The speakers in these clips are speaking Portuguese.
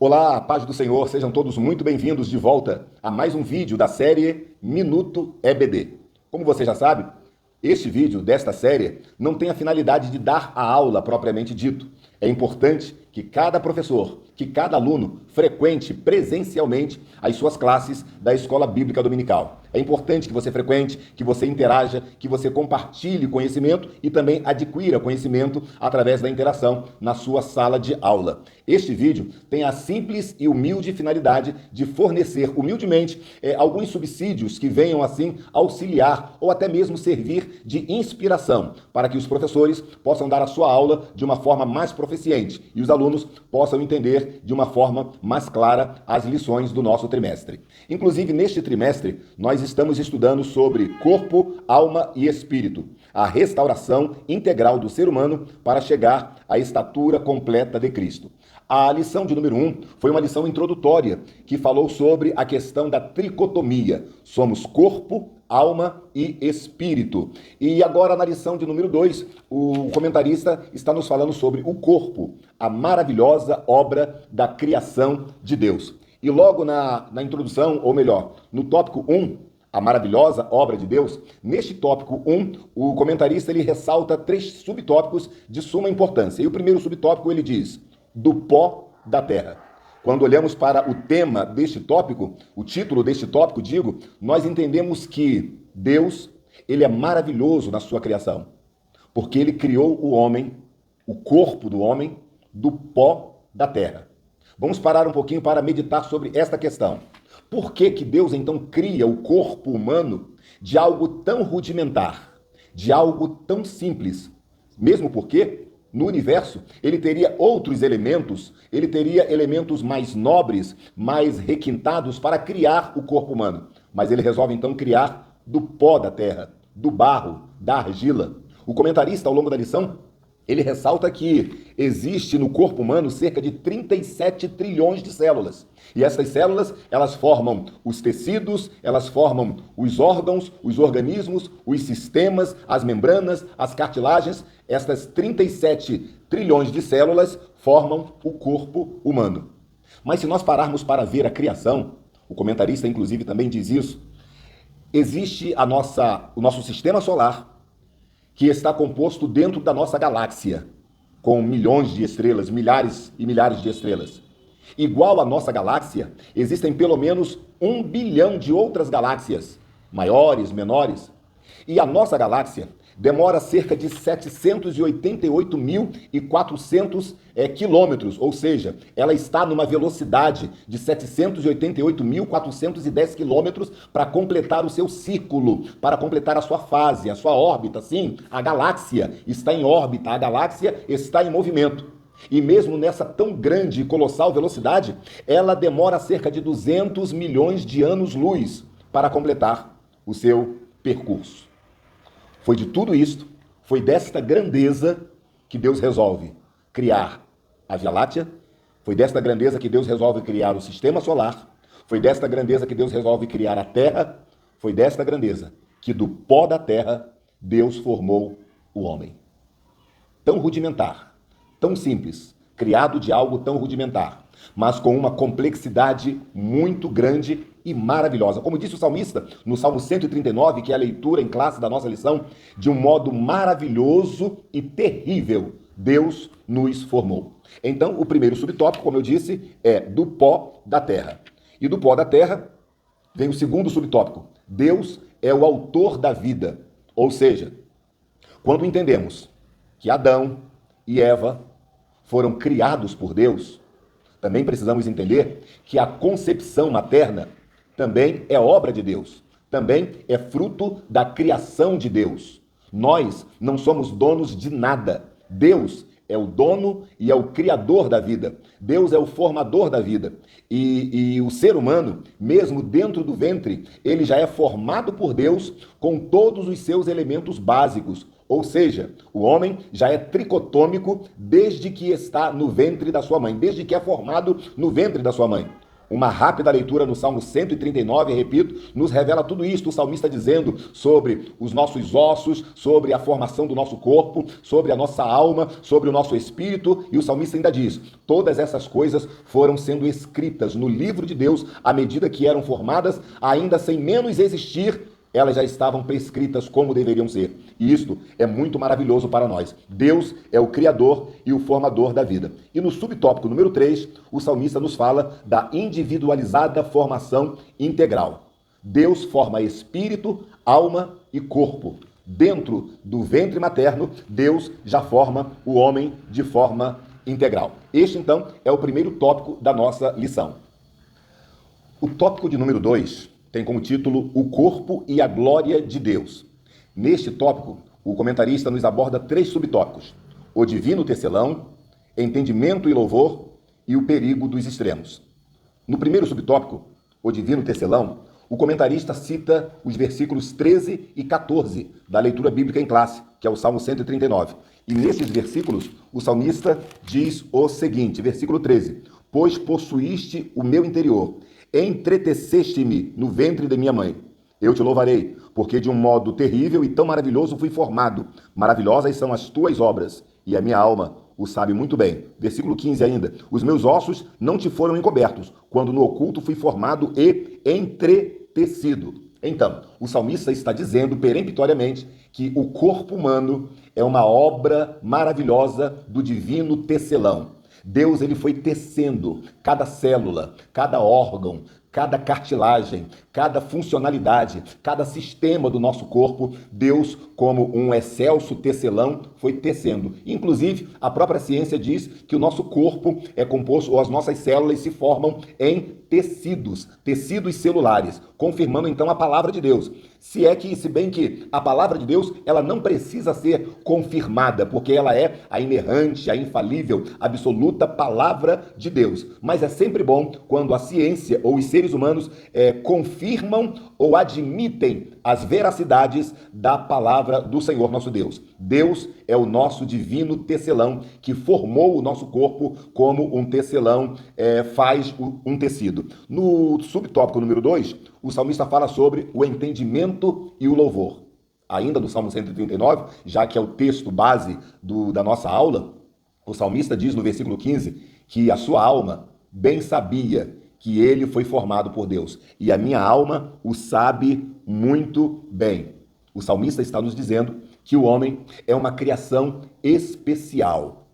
Olá, paz do Senhor, sejam todos muito bem-vindos de volta a mais um vídeo da série Minuto EBD. Como você já sabe, este vídeo desta série não tem a finalidade de dar a aula propriamente dito. É importante que cada professor, que cada aluno frequente presencialmente as suas classes da Escola Bíblica Dominical. É importante que você frequente, que você interaja, que você compartilhe conhecimento e também adquira conhecimento através da interação na sua sala de aula. Este vídeo tem a simples e humilde finalidade de fornecer humildemente alguns subsídios que venham assim auxiliar ou até mesmo servir de inspiração para que os professores possam dar a sua aula de uma forma mais proficiente e os alunos possam entender de uma forma mais clara as lições do nosso trimestre. Inclusive, neste trimestre, nós estamos estudando sobre corpo, alma e espírito, a restauração integral do ser humano para chegar à estatura completa de Cristo. A lição de número 1 foi uma lição introdutória que falou sobre a questão da tricotomia. Somos corpo, alma e espírito. E agora, na lição de número 2, o comentarista está nos falando sobre o corpo, a maravilhosa obra da criação de Deus. E logo na introdução, ou melhor, no tópico 1, a maravilhosa obra de Deus, neste tópico 1, o comentarista ele ressalta 3 subtópicos de suma importância. E o primeiro subtópico ele diz, do pó da terra. Quando olhamos para o tema deste tópico, o título deste tópico, nós entendemos que Deus, ele é maravilhoso na sua criação, porque ele criou o homem, o corpo do homem, do pó da terra. Vamos parar um pouquinho para meditar sobre esta questão. Por que que Deus então cria o corpo humano de algo tão rudimentar, de algo tão simples? Mesmo porque no universo, ele teria outros elementos, ele teria elementos mais nobres, mais requintados para criar o corpo humano. Mas ele resolve então criar do pó da terra, do barro, da argila. O comentarista, ao longo da lição, ele ressalta que existe no corpo humano cerca de 37 trilhões de células. E essas células, elas formam os tecidos, elas formam os órgãos, os organismos, os sistemas, as membranas, as cartilagens. Estas 37 trilhões de células formam o corpo humano. Mas se nós pararmos para ver a criação, o comentarista inclusive também diz isso, existe o nosso sistema solar, que está composto dentro da nossa galáxia, com milhões de estrelas, milhares e milhares de estrelas. Igual à nossa galáxia, existem pelo menos 1 bilhão de outras galáxias, maiores, menores. E a nossa galáxia demora cerca de 788.400 quilômetros, ou seja, ela está numa velocidade de 788.410 quilômetros para completar o seu círculo, para completar a sua fase, a sua órbita. Sim, a galáxia está em órbita, a galáxia está em movimento. E mesmo nessa tão grande e colossal velocidade, ela demora cerca de 200 milhões de anos-luz para completar o seu percurso. Foi de tudo isto, foi desta grandeza que Deus resolve criar a Via Láctea, foi desta grandeza que Deus resolve criar o sistema solar, foi desta grandeza que Deus resolve criar a Terra, foi desta grandeza que do pó da terra Deus formou o homem. Tão rudimentar, tão simples, criado de algo tão rudimentar, mas com uma complexidade muito grande e maravilhosa. Como disse o salmista no Salmo 139, que é a leitura em classe da nossa lição, de um modo maravilhoso e terrível, Deus nos formou. Então, o primeiro subtópico, como eu disse, é do pó da terra. E do pó da terra vem o segundo subtópico. Deus é o autor da vida. Ou seja, quando entendemos que Adão e Eva foram criados por Deus, também precisamos entender que a concepção materna também é obra de Deus, também é fruto da criação de Deus. Nós não somos donos de nada. Deus é o dono e é o criador da vida. Deus é o formador da vida. E o ser humano, mesmo dentro do ventre, ele já é formado por Deus com todos os seus elementos básicos. Ou seja, o homem já é tricotômico desde que está no ventre da sua mãe, desde que é formado no ventre da sua mãe. Uma rápida leitura no Salmo 139, repito, nos revela tudo isso. O salmista dizendo sobre os nossos ossos, sobre a formação do nosso corpo, sobre a nossa alma, sobre o nosso espírito. E o salmista ainda diz: todas essas coisas foram sendo escritas no livro de Deus à medida que eram formadas, ainda sem menos existir, elas já estavam prescritas como deveriam ser. E isto é muito maravilhoso para nós. Deus é o Criador e o formador da vida. E no subtópico número 3, o salmista nos fala da individualizada formação integral. Deus forma espírito, alma e corpo. Dentro do ventre materno, Deus já forma o homem de forma integral. Este, então, é o primeiro tópico da nossa lição. O tópico de número 2 tem como título O Corpo e a Glória de Deus. Neste tópico, o comentarista nos aborda 3 subtópicos: o divino tecelão, entendimento e louvor e o perigo dos extremos. No primeiro subtópico, o divino tecelão, o comentarista cita os versículos 13 e 14 da leitura bíblica em classe, que é o Salmo 139. E nesses versículos, o salmista diz o seguinte, versículo 13: pois possuíste o meu interior, entreteceste-me no ventre de minha mãe. Eu te louvarei, porque de um modo terrível e tão maravilhoso fui formado. Maravilhosas são as tuas obras, e a minha alma o sabe muito bem. Versículo 15 ainda: os meus ossos não te foram encobertos, quando no oculto fui formado e entretecido. Então, o salmista está dizendo peremptoriamente que o corpo humano é uma obra maravilhosa do divino tecelão. Deus, ele foi tecendo cada célula, cada órgão, cada cartilagem, cada funcionalidade, cada sistema do nosso corpo. Deus, como um excelso tecelão, foi tecendo. Inclusive, a própria ciência diz que o nosso corpo é composto, ou as nossas células se formam em tecidos celulares, confirmando então a palavra de Deus. Se bem que a palavra de Deus, ela não precisa ser confirmada, porque ela é a inerrante, a infalível, absoluta palavra de Deus. Mas é sempre bom quando a ciência ou os seres humanos confirmam ou admitem as veracidades da palavra do Senhor nosso Deus. Deus é o nosso divino tecelão que formou o nosso corpo como um tecelão faz um tecido. No subtópico número 2, o salmista fala sobre o entendimento e o louvor. Ainda do Salmo 139, já que é o texto base da nossa aula, o salmista diz no versículo 15 que a sua alma bem sabia que ele foi formado por Deus, e a minha alma o sabe muito bem. O salmista está nos dizendo que o homem é uma criação especial.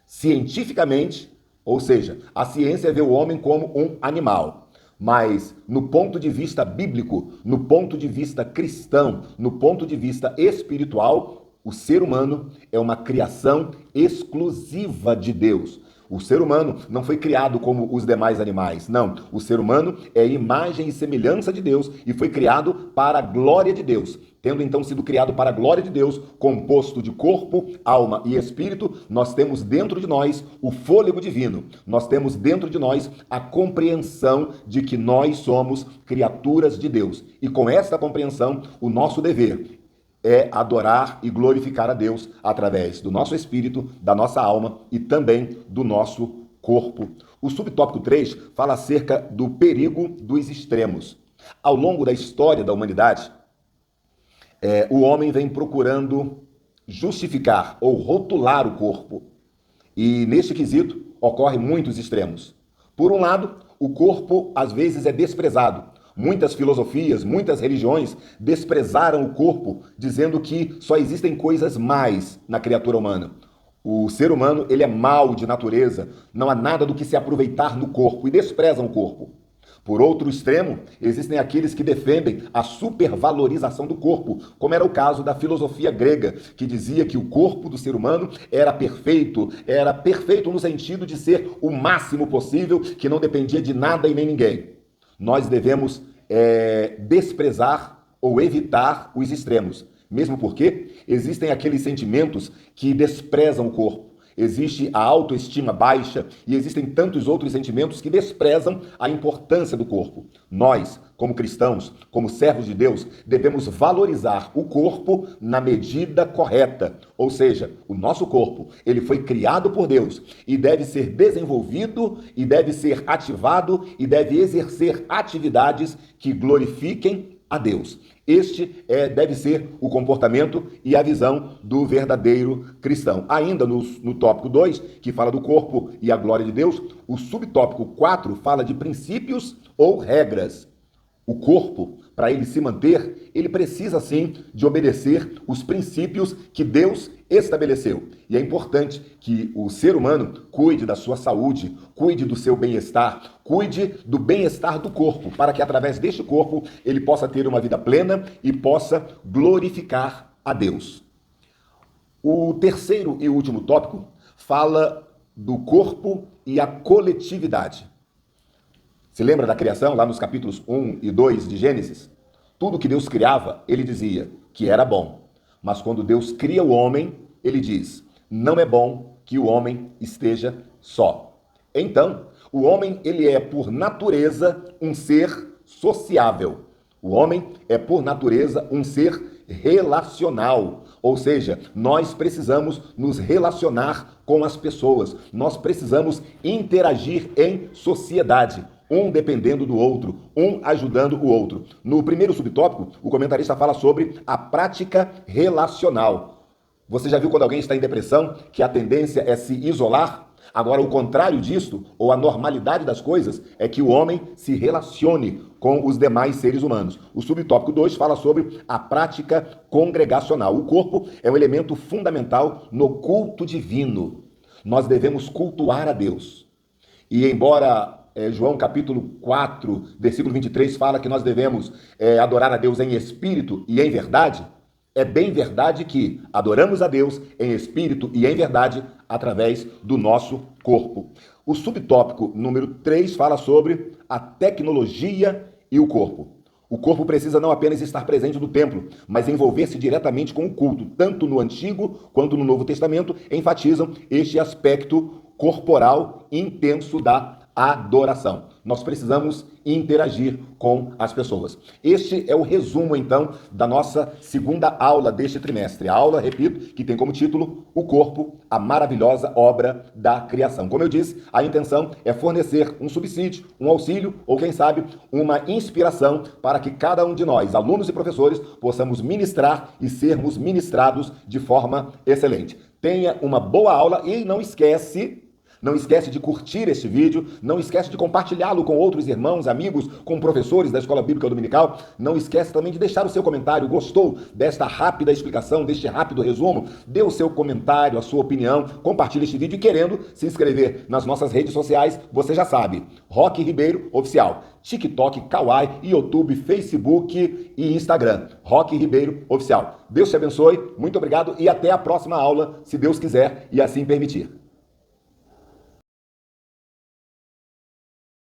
Cientificamente, ou seja, a ciência vê o homem como um animal, mas no ponto de vista bíblico, no ponto de vista cristão, no ponto de vista espiritual, o ser humano é uma criação exclusiva de Deus. O ser humano não foi criado como os demais animais, não. O ser humano é imagem e semelhança de Deus e foi criado para a glória de Deus. Tendo então sido criado para a glória de Deus, composto de corpo, alma e espírito, nós temos dentro de nós o fôlego divino. Nós temos dentro de nós a compreensão de que nós somos criaturas de Deus. E com esta compreensão, o nosso dever é adorar e glorificar a Deus através do nosso espírito, da nossa alma e também do nosso corpo. O subtópico 3 fala acerca do perigo dos extremos. Ao longo da história da humanidade, o homem vem procurando justificar ou rotular o corpo. E neste quesito ocorrem muitos extremos. Por um lado, o corpo às vezes é desprezado. Muitas filosofias, muitas religiões desprezaram o corpo, dizendo que só existem coisas mais na criatura humana. O ser humano, ele é mau de natureza, não há nada do que se aproveitar no corpo e desprezam o corpo. Por outro extremo, existem aqueles que defendem a supervalorização do corpo, como era o caso da filosofia grega, que dizia que o corpo do ser humano era perfeito no sentido de ser o máximo possível, que não dependia de nada e nem ninguém. Nós devemos desprezar ou evitar os extremos, mesmo porque existem aqueles sentimentos que desprezam o corpo. existe a autoestima baixa e existem tantos outros sentimentos que desprezam a importância do corpo. Nós, como cristãos, como servos de Deus, devemos valorizar o corpo na medida correta. Ou seja, o nosso corpo, ele foi criado por Deus e deve ser desenvolvido e deve ser ativado e deve exercer atividades que glorifiquem a Deus. Este deve ser o comportamento e a visão do verdadeiro cristão. Ainda no tópico 2, que fala do corpo e a glória de Deus, o subtópico 4 fala de princípios ou regras. O corpo, para ele se manter, ele precisa sim de obedecer os princípios que Deus estabeleceu. E é importante que o ser humano cuide da sua saúde, cuide do seu bem-estar, cuide do bem-estar do corpo, para que através deste corpo ele possa ter uma vida plena e possa glorificar a Deus. O terceiro e último tópico fala do corpo e a coletividade. Se lembra da criação, lá nos capítulos 1 e 2 de Gênesis? Tudo que Deus criava, ele dizia que era bom. Mas quando Deus cria o homem, ele diz, não é bom que o homem esteja só. Então, o homem, ele é por natureza um ser sociável. O homem é por natureza um ser relacional. Ou seja, nós precisamos nos relacionar com as pessoas. Nós precisamos interagir em sociedade. Um dependendo do outro, um ajudando o outro. No primeiro subtópico, o comentarista fala sobre a prática relacional. Você já viu quando alguém está em depressão que a tendência é se isolar? Agora, o contrário disto, ou a normalidade das coisas, é que o homem se relacione com os demais seres humanos. O subtópico 2 fala sobre a prática congregacional. O corpo é um elemento fundamental no culto divino. Nós devemos cultuar a Deus. E embora João capítulo 4, versículo 23 fala que nós devemos adorar a Deus em espírito e em verdade, é bem verdade que adoramos a Deus em espírito e em verdade através do nosso corpo. O subtópico número 3 fala sobre a tecnologia e o corpo. O corpo precisa não apenas estar presente no templo, mas envolver-se diretamente com o culto. Tanto no Antigo quanto no Novo Testamento enfatizam este aspecto corporal intenso da adoração. Nós precisamos interagir com as pessoas. Este é o resumo, então, da nossa segunda aula deste trimestre. A aula, repito, que tem como título O Corpo, a maravilhosa obra da criação. Como eu disse, a intenção é fornecer um subsídio, um auxílio ou, quem sabe, uma inspiração para que cada um de nós, alunos e professores, possamos ministrar e sermos ministrados de forma excelente. Tenha uma boa aula e não esquece de curtir este vídeo, não esquece de compartilhá-lo com outros irmãos, amigos, com professores da Escola Bíblica Dominical. Não esquece também de deixar o seu comentário. Gostou desta rápida explicação, deste rápido resumo? Dê o seu comentário, a sua opinião, compartilhe este vídeo e querendo se inscrever nas nossas redes sociais, você já sabe, Roque Ribeiro Oficial. TikTok, Kawaii, YouTube, Facebook e Instagram. Roque Ribeiro Oficial. Deus te abençoe, muito obrigado e até a próxima aula, se Deus quiser e assim permitir.